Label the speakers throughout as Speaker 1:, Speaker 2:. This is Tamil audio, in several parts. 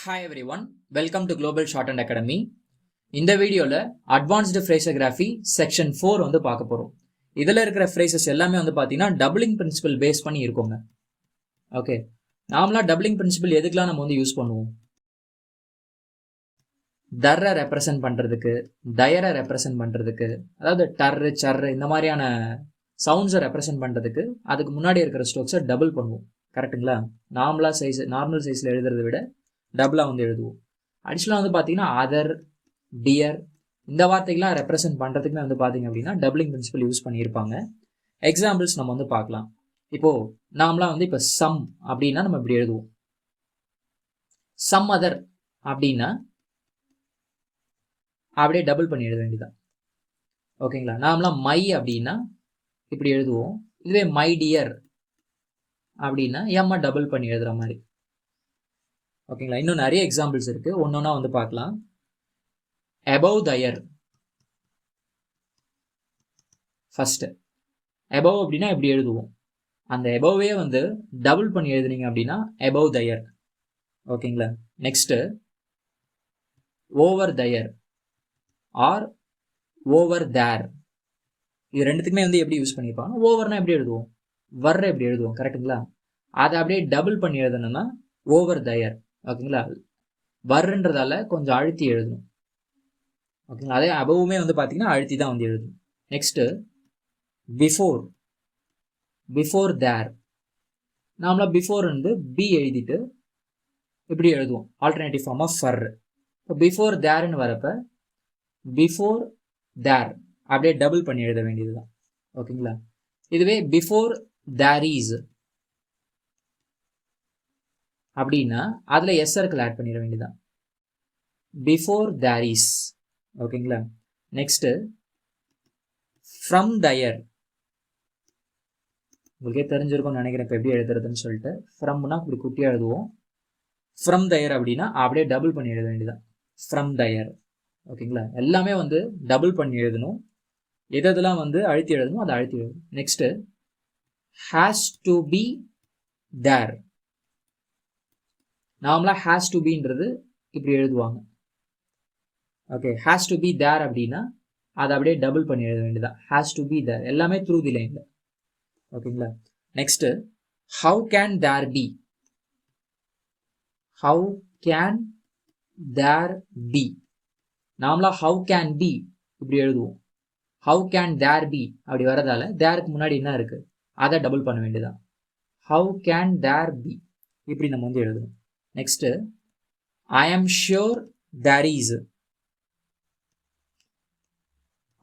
Speaker 1: Hi everyone, welcome to Global Shorthand Academy. இந்த வீடியோல அட்வான்ஸ்டு ஃப்ரேசோகிராஃபி செக்ஷன் 4 வந்து பார்க்க போறோம். இதுல இருக்கிற ஃப்ரேசஸ் எல்லாமே வந்து பாத்தீங்கன்னா டபுளிங் பிரின்சிபல் பேஸ் பண்ணி இருக்குங்க. ஓகே, நார்மலா டபுளிங் பிரின்சிபல் எதுக்கெல்லாம் நம்ம வந்து யூஸ் பண்ணுவோம்? தர்ரை ரெப்ரசன்ட் பண்றதுக்கு, டயரை ரெப்ரசன்ட் பண்றதுக்கு, அதாவது டர்ரு சர்ரு இந்த மாதிரியான சவுண்ட்ஸை ரெப்ரசன்ட் பண்றதுக்கு அதுக்கு முன்னாடி இருக்கிற ஸ்ட்ரோக்ஸை டபுள் பண்ணுவோம். கரெக்டுங்களா? நார்மல் சைஸ்ல எழுதுறதை விட டபுளாக வந்து எழுதுவோம். அடிஷ்னலாக வந்து பார்த்தீங்கன்னா அதர், டியர் இந்த வார்த்தைகள்லாம் ரெப்ரசென்ட் பண்ணுறதுக்குமே வந்து பார்த்தீங்க அப்படின்னா டபுளிங் பிரின்சிபல் யூஸ் பண்ணியிருப்பாங்க. எக்ஸாம்பிள்ஸ் நம்ம வந்து பார்க்கலாம். இப்போது நாமலாம் வந்து இப்போ சம் அப்படின்னா நம்ம இப்படி எழுதுவோம். சம் அதர் அப்படின்னா அப்படியே டபுள் பண்ணி எழுத வேண்டியதான். ஓகேங்களா? நாமலாம் மை அப்படின்னா இப்படி எழுதுவோம். இதுவே மை டியர் அப்படின்னா எம்மா டபுள் பண்ணி எழுதுகிற மாதிரி. ஓகேங்களா? இன்னும் நிறைய எக்ஸாம்பிள்ஸ் இருக்கு, ஒன்னொன்னா வந்து பார்க்கலாம். above the ear, first above அப்படின்னா எப்படி எழுதுவோம்? அந்த above வந்து டபுள் பண்ணி எழுதுனீங்க அப்படின்னா above the ear. ஓகேங்களா? Next over the ear are over there. இது ரெண்டுத்துக்குமே வந்து எப்படி யூஸ் பண்ணியிருப்பாங்க? ஓவர்னா எப்படி எழுதுவோம்? வர்ற எப்படி எழுதுவோம்? கரெக்டுங்களா? அதை அப்படியே டபுள் பண்ணி எழுதணும்னா over the ear. ஓகேங்களா? வர்றன்றதால கொஞ்சம் அழுத்தி எழுதணும். ஓகேங்களா? அதே அபவுமே வந்து பார்த்தீங்கன்னா அழுத்தி தான் வந்து எழுதணும். நெக்ஸ்ட்டு பிஃபோர் தேர். நாமளா பிஃபோர் வந்து பி எழுதிட்டு இப்படி எழுதுவோம், ஆல்டர்னேட்டிவ் ஃபார்ம் ஆஃப் ஃபர். இப்போ பிஃபோர் தேர்னு வரப்ப பிஃபோர் தேர் அப்படியே டபுள் பண்ணி எழுத வேண்டியது தான். ஓகேங்களா? இதுவே பிஃபோர் தேர் இஸ் அப்படின்னா அதில் எஸ் சர்க்கிள் ஆட் பண்ணிட வேண்டியதான். Before there is. ஓகேங்களா? Next from their. உங்களுக்கே தெரிஞ்சிருக்கும்னு நினைக்கிறேன் இப்போ எப்படி எழுதுறதுன்னு சொல்லிட்டு. ஃப்ரம்னா இப்படி குட்டியாக எழுதுவோம். ஃப்ரம் தயர் அப்படின்னா அப்படியே டபுள் பண்ணி எழுத வேண்டியதான். From their. ஓகேங்களா? எல்லாமே வந்து டபுள் பண்ணி எழுதணும். எதெல்லாம் வந்து அழுத்தி எழுதணும் அதை அழுத்தி எழுதணும். Next has to be there. நார்மலா ஹேஸ் டு பின்றது இப்படி எழுதுவாங்க. Okay, has to be there அப்படின்னா அதை அப்படியே டபுள் பண்ணி எழுத வேண்டியதான். ஹேஸ் டு பி தேர் எல்லாமே த்ரூ தி லைன்ல. ஓகேங்களா? Next how can there be. How can there be. நாமளா ஹவு கேன் பி இப்படி எழுதுவோம். ஹவு கேன் தேர் பி அப்படி வரதால தேருக்கு முன்னாடி என்ன இருக்கு அதை டபுள் பண்ண வேண்டியதான். ஹவு கேன் தேர் பி இப்படி நம்ம வந்து எழுதணும். நெக்ஸ்ட் ஐ ஆம் ஷியோர் தேர் இஸ்.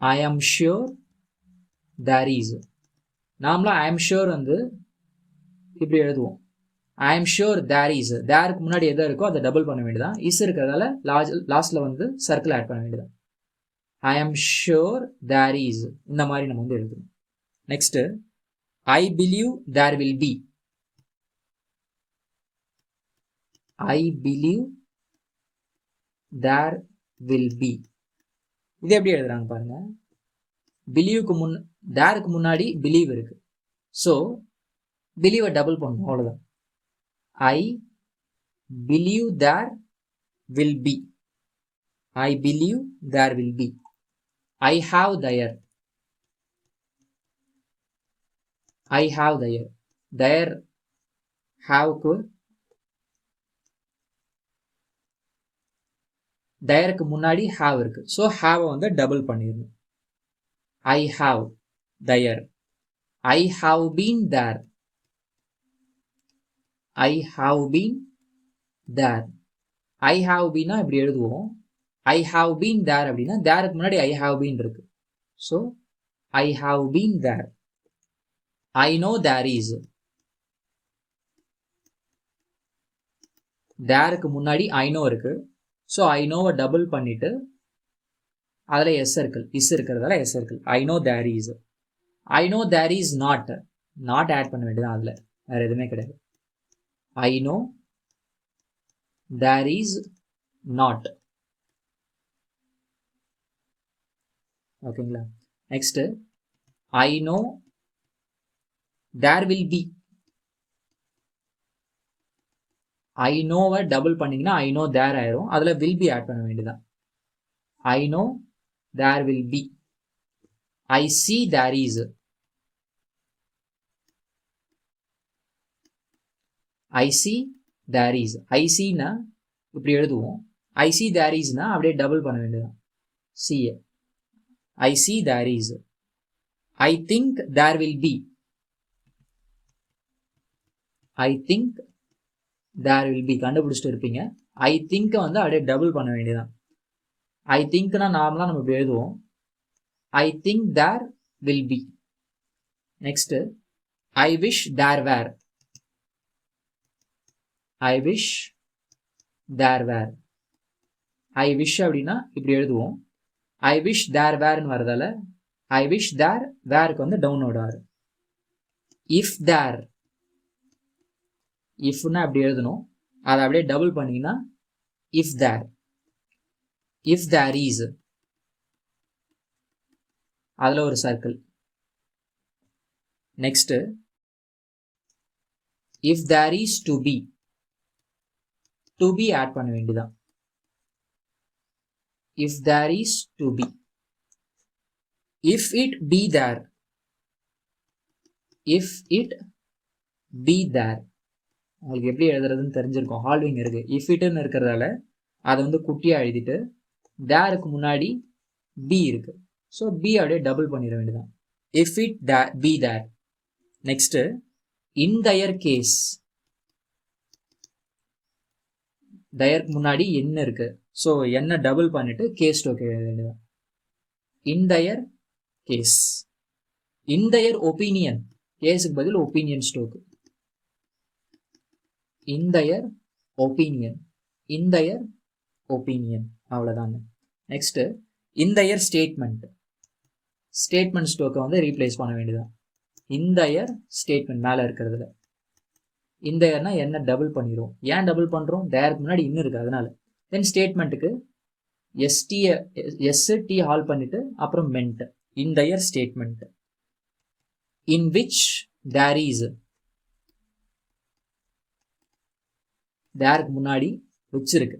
Speaker 1: ஐ ஆம் ஷியோர் தேர் இஸ். நாமளா ஐ ஆம் ஷியோர் வந்து இப்படி எழுதுவோம். ஐ ஆம் ஷியோர் தேர் இஸ். தேருக்கு முன்னாடி எதை இருக்கோ அதை டபுள் பண்ண வேண்டியதான். இஸ் இருக்கிறதால லாஸ்ட்ல வந்து சர்க்கிள் ஆட் பண்ண வேண்டியதான். ஐ ஆம் ஷியோர் தேர் இஸ் இந்த மாதிரி நம்ம வந்து எழுதணும். Next I believe there will be. I believe there will be. இது எப்படி எழுதுறாங்க பாருங்க. பிலீவுக்கு தேருக்கு முன்னாடி பிலீவ் இருக்கு. ஸோ பிலீவை டபுள் பண்ணணும், அவ்வளோதான். I believe there will be. I believe there will be. I have there. I have there. There have க்கு thereக்கு முன்னாடி have இருக்கு. ஸோ have வந்து டபுள் பண்ணிடணும். I have there. I have been there. I have been there. I have been இப்படி எழுதுவோம். I have been there அப்படின்னா தேருக்கு முன்னாடி I have been இருக்கு. So I have been there. I know there is. தேருக்கு முன்னாடி I know இருக்கு. ஸோ I knowவை டபுள் பண்ணிட்டு அதில் எஸ் சர்க்கிள் இஸ் இருக்கிறதால S circle. I know there is. I know there is not. Not add பண்ண வேண்டியதான், அதில் வேற எதுவுமே கிடையாது. I know there is not. ஓகேங்களா? Next I know there will be. I நோவை டபுள் பண்ணிங்கன்னா ஐ நோ தேர் ஆயிரும். அதில் வில் பி ஆட் பண்ண வேண்டியதான். I know there will be. I see there is. I see there is. I சின்னா இப்படி எழுதுவோம். ஐ சி தேர் இஸ்னா அப்படியே டபுள் பண்ண வேண்டியதான். சிஏ. I see there is. I think there will be. I think there will be கண்டுபிடிச்சிட்டு இருப்பீங்க. ஐ திங்க் வந்து அப்படியே டபுள் பண்ண வேண்டியதான். ஐ திங்க்னா நார்மலாக நம்ம இப்படி எழுதுவோம். I think there will be. Next I wish there were. I wish there were. I wish அப்படின்னா இப்படி எழுதுவோம். ஐ விஷ் தேர் வேர்னு வரதால ஐ விஷ் தேர் வேருக்கு வந்து டவுன்லோட் ஆறு. இஃப் தேர். இஃப்னா அப்படி எழுதணும். அதை அப்படியே டபுள் பண்ணிங்கன்னா if there. If there is. அதில் ஒரு circle. Next if there is to be. To be add பண்ண வேண்டியதான். If there is to be. If it be there. If it be there. உங்களுக்கு எப்படி எழுதுறதுன்னு தெரிஞ்சிருக்கும். ஹால்விங் இருக்கு. இஃப் இட்னு இருக்கிறதால அதை வந்து குட்டியாக எழுதிட்டு தேருக்கு முன்னாடி பி இருக்கு. ஸோ பி அப்படியே டபுள் பண்ணிட வேண்டியதான். If it be there. Next in their case. தயருக்கு முன்னாடி என்ன இருக்கு. ஸோ என்ன டபுள் பண்ணிட்டு கேஸ் ஸ்டோக் எழுத வேண்டியதான். In their case. In their opinion. கேஸுக்கு பதில் opinion stroke. In their opinion. In their opinion. அவ்வளோதாங்க. Next in their statement. Statement ஸ்டோக்கை வந்து ரீப்ளேஸ் பண்ண வேண்டியதான். இன் தயர் ஸ்டேட்மெண்ட் மேலே இருக்கிறதுல இந்த இயர்னா என்ன டபுள் பண்ணிடுவோம். ஏன் டபுள் பண்ணுறோம்? தேருக்கு முன்னாடி இன்னும் இருக்குது அதனால. தென் ஸ்டேட்மெண்ட்டுக்கு டி ஹால் பண்ணிட்டு அப்புறம் ment. In their statement. In which there is. தேருக்கு முன்னாடி விச் இருக்கு.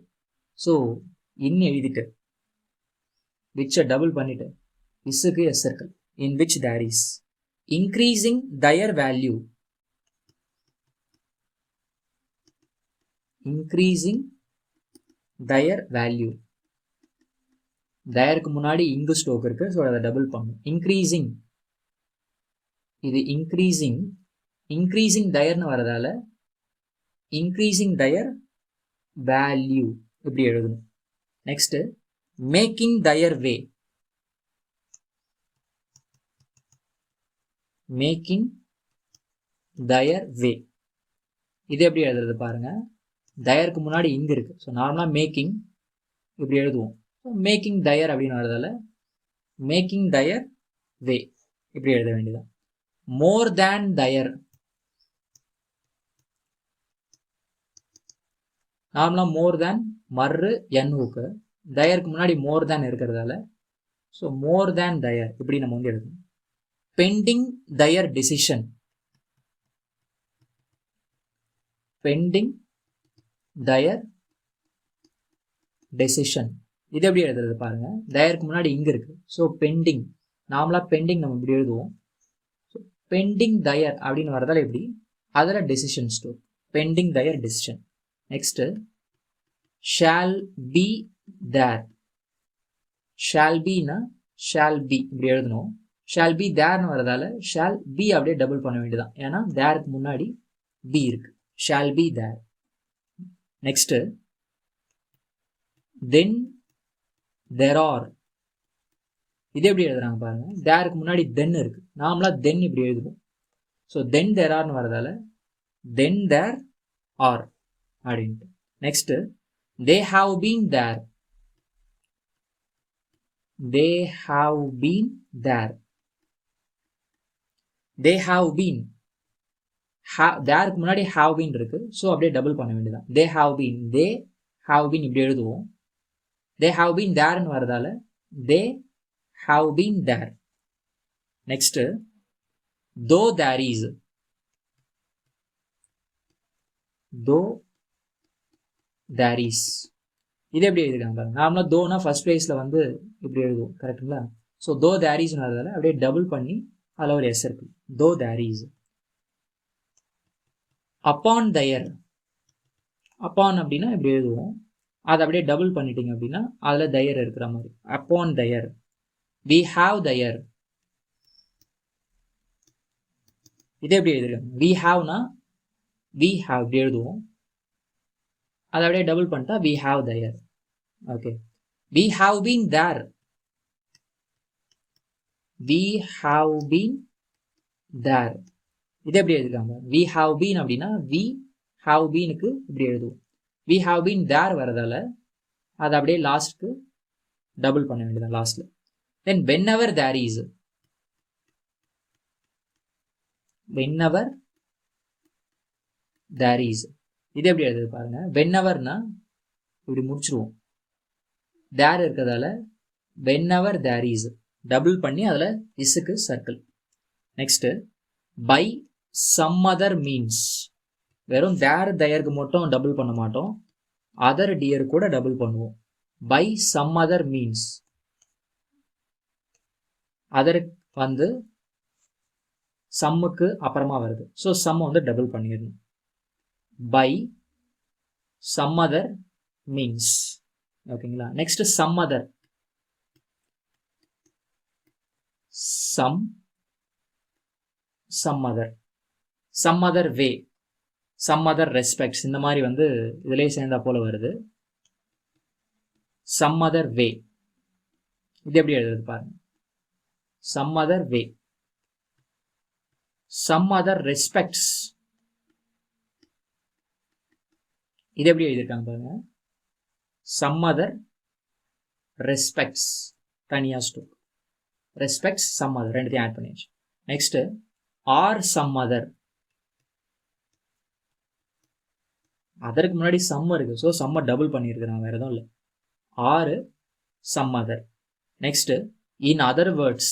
Speaker 1: ஸோ இன் எழுதிட்டு விச்சை டபுள் பண்ணிட்டு இஸ்ஸுக்கு S circle. In which there is. Increasing their value. Increasing their value. தயருக்கு முன்னாடி இங்கு ஸ்டோக் இருக்கு. ஸோ அதை டபுள் பண்ணும். இன்க்ரீசிங். இது இன்க்ரீசிங். இன்க்ரீசிங் தயர்னு வரதால இன்க்ரீசிங் தயர் வேல்யூ இப்படி எழுதணும். Next making their way. Making their way. இது எப்படி எழுதுறது பாருங்க. தயருக்கு முன்னாடி இங்கு இருக்கு. ஸோ நார்மலாக மேக்கிங் இப்படி எழுதுவோம். மேக்கிங் தயர் அப்படின்னு வரதால மேக்கிங் தயர் வே இப்படி எழுத வேண்டியதான். மோர் தேன் தயர். நார்மலாக மோர் தேன் மர்ரு என் ஹூக்கு. தயருக்கு முன்னாடி மோர் தேன் இருக்கிறதால ஸோ மோர் தேன் தயர் இப்படி நம்ம வந்து எழுதணும். Pending their decision. Pending their decision. இது எப்படி எழுதுறது பாருங்க. தயருக்கு முன்னாடி இங்க இருக்கு. So bending. நார்மலா பெண்டிங் நம்ம இப்படி எழுதுவோம். பெண்டிங் தயர் அப்படின்னு வரதால எப்படி அதில் decision stroke. Pending their decision. Next shall be there. Shall பின்னா ஷால் பி இப்படி எழுதணும். ஷால் பி தேர்னு வரதால ஷால் பி அப்படியே டபுள் பண்ண வேண்டியதான். ஏன்னா தேருக்கு முன்னாடி பி இருக்கு. Shall be there. Next then there are. இது எப்படி எழுதுறாங்க பாருங்க. தேருக்கு முன்னாடி தென் இருக்கு. நார்மலா தென் இப்படி எழுதுவோம். ஸோ தென் தேர் ஆர்னு வரதால தென் தேர் ஆர் அப்படின்ட்டு. Next they have been there. They have been there. They have been. தேருக்கு முன்னாடி ஹாவ் பீன் இருக்கு. ஸோ அப்படியே டபுள் பண்ண வேண்டியதான். They have been. They have been இப்படி எழுதுவோம். தே ஹாவ் பீன் தேர்னு வரதால they have been there. Next though there is. though there is. இது எப்படி எழுதிருக்காங்க நார்மலாக தோனா ஃபர்ஸ்ட் பிளேஸில் வந்து இப்படி எழுதுவோம் கரெக்டுங்களா. ஸோ தோ தேர் இஸ்னு வரதால அப்படியே டபுள் பண்ணி அதில் ஒரு எஸ் இருக்கு, though there is. Upon their, upon அப்படின்னா இப்படி எழுதுவோம், அதை அப்படியே டபுள் பண்ணிட்டீங்க அப்படின்னா அதில் தயர் இருக்கிற மாதிரி, upon their. We have their, இது எப்படி எழுதிருக்காங்க வி ஹாவ்னா வி ஹாவ் இப்படி எழுதுவோம், அதை அப்படியே டபுள் பண்ணிட்டா we have their. Okay, we have been there, we have been there. இது எப்படி எழுதிருக்காங்க வி ஹாவ் பீன் அப்படின்னா வி ஹாவ் பீனுக்கு இப்படி எழுதுவோம், வி ஹாவ் பீன் தேர் வரதால அதை அப்படியே லாஸ்ட்க்கு டபுள் பண்ண வேண்டியதான் லாஸ்ட்ல. Then whenever there is, whenever there is. இது எப்படி எழுதுது பாருங்க, வென்எவர்னா இப்படி முடிச்சிருவோம், தேர் இருக்கிறதால வென்எவர் தேர் இஸ் டபுள் பண்ணி அதில் இஸ்ஸுக்கு circle. Next by some other means, வெறும் தேர் தயருக்கு மட்டும் டபுள் பண்ண மாட்டோம், அதர் டியர் கூட டபுள் பண்ணுவோம். By some other means, other வந்து சம்முக்கு அப்புறமா வருது, ஸோ சம் வந்து டபுள் பண்ணிடணும். By some other means. ஓகேங்களா. Next some other, some other, some other way, some other respects, இந்த மாதிரி வந்து இதுலேயே சேர்ந்தா போல வருது. சம் அதர் வே, இது எப்படி எழுதுறது பாருங்க, some other way. Some other respects, இது எப்படி எழுதியிருக்காங்க பாருங்க, சம் அதர் ரெஸ்பெக்ட்ஸ் தனியா ஸ்டோக், ரெஸ்பெக்ட்ஸ் சம் அதர் ரெண்டுத்தையும் ஆட் பண்ணியாச்சு. நெக்ஸ்ட் ஆர் சம் அதர், அதற்கு முன்னாடி சம் இருக்கு, ஸோ சம்ம டபுள் பண்ணியிருக்கிறான், வேற எதுவும் இல்லை. Are some other. Next in other words,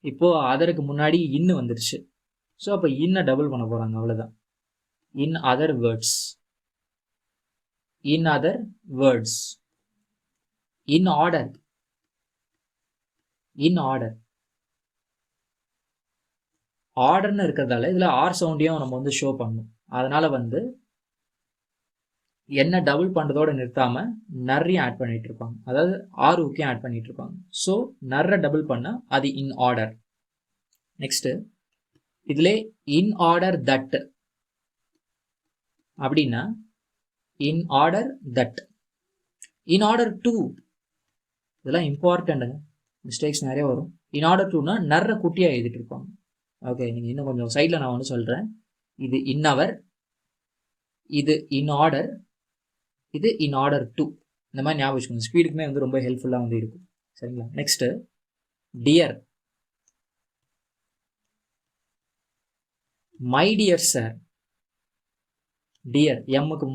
Speaker 1: இப்போ அதற்கு முன்னாடி இன்னு வந்துருச்சு, ஸோ அப்போ இன்ன டபுள் பண்ண போறாங்க, அவ்வளோதான். In other words, in other words. In order, in order, ஆர்டர்னு இருக்கிறதால இதில் ஆர் சவுண்டையும் நம்ம வந்து ஷோ பண்ணணும், அதனால வந்து என்ன டபுள் பண்ணுறதோட நிறுத்தாம நிறைய ஆட் பண்ணிட்டு இருப்பாங்க, அதாவது ஆர் ஊக்கையும் ஆட் பண்ணிட்டு இருப்பாங்க. ஸோ நிறைய டபுள் பண்ணால் அது இன் ஆர்டர். நெக்ஸ்ட் இதுல இன் ஆர்டர் தட் அப்படின்னா in order that, in order to, இதெல்லாம் இம்பார்ட்டண்ட்டுங்க, மிஸ்டேக்ஸ் நிறைய வரும். இன் ஆர்டர் டுனா நிறைய குட்டியாக எழுதிட்டு இருப்பாங்க. ஓகே, நீங்கள் இன்னும் கொஞ்சம் சைடில் நான் வந்து சொல்கிறேன். இது இன் அவர், இது இன் ஆர்டர், இது இன் ஆர்டர் டு, இந்த மாதிரி ஞாபகம் வச்சுக்கோங்க, ஸ்பீடுக்குமே வந்து ரொம்ப ஹெல்ப்ஃபுல்லாக வந்து இருக்கும். சரிங்களா. Next dear, my dear sir, dear எம்முக்கு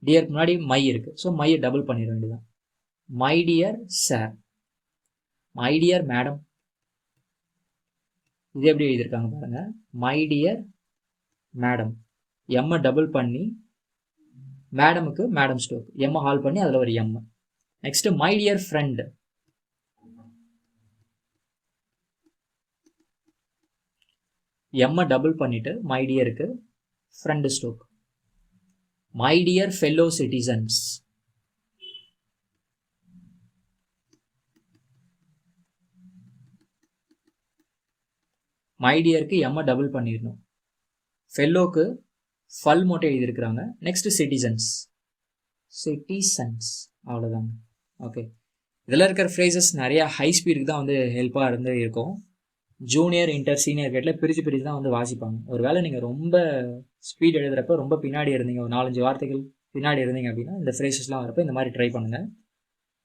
Speaker 1: டியருக்கு முன்னாடி மை இருக்கு, ஸோ மையை டபுள் பண்ணிட வேண்டியதான். My dear sir, my dear madam, இது எப்படி எழுதியிருக்காங்க பாருங்க, மை டியர் மேடம், எம்மை டபுள் பண்ணி மேடமுக்கு மேடம் ஸ்டோக், எம்மை ஹால் பண்ணி அதில் ஒரு M. Next my dear friend, எம்மை டபுள் பண்ணிட்டு மை டியருக்கு friend stroke. My dear fellow citizens, my டியருக்கு எம்மை டபுள் பண்ணிடணும், ஃபெல்லோக்கு ஃபல் மட்டும் எழுதியிருக்கிறாங்க. நெக்ஸ்ட் சிட்டிசன்ஸ், சிட்டிசன்ஸ், அவ்வளோதாங்க. ஓகே, இதில் இருக்கிற ஃப்ரேசஸ் நிறைய ஹை ஸ்பீடுக்கு தான் வந்து ஹெல்ப்பாக இருந்து இருக்கும். ஜூனியர், இன்டர், சீனியர் கேட்டில் பிரித்து தான் வந்து வாசிப்பாங்க. ஒரு வேளை நீங்கள் ரொம்ப ஸ்பீட் எழுதுகிறப்ப ரொம்ப பின்னாடி இருந்தீங்க, ஒரு 4-5 வார்த்தைகள் பின்னாடி இருந்தீங்க அப்படின்னா இந்த ஃப்ரேசஸ்லாம் வரப்போ இந்த மாதிரி ட்ரை பண்ணுங்கள்.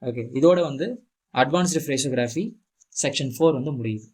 Speaker 1: ஓகே, இதோட வந்து அட்வான்ஸ்டு ஃப்ரேசோகிராஃபி செக்ஷன் 4 வந்து முடியுது.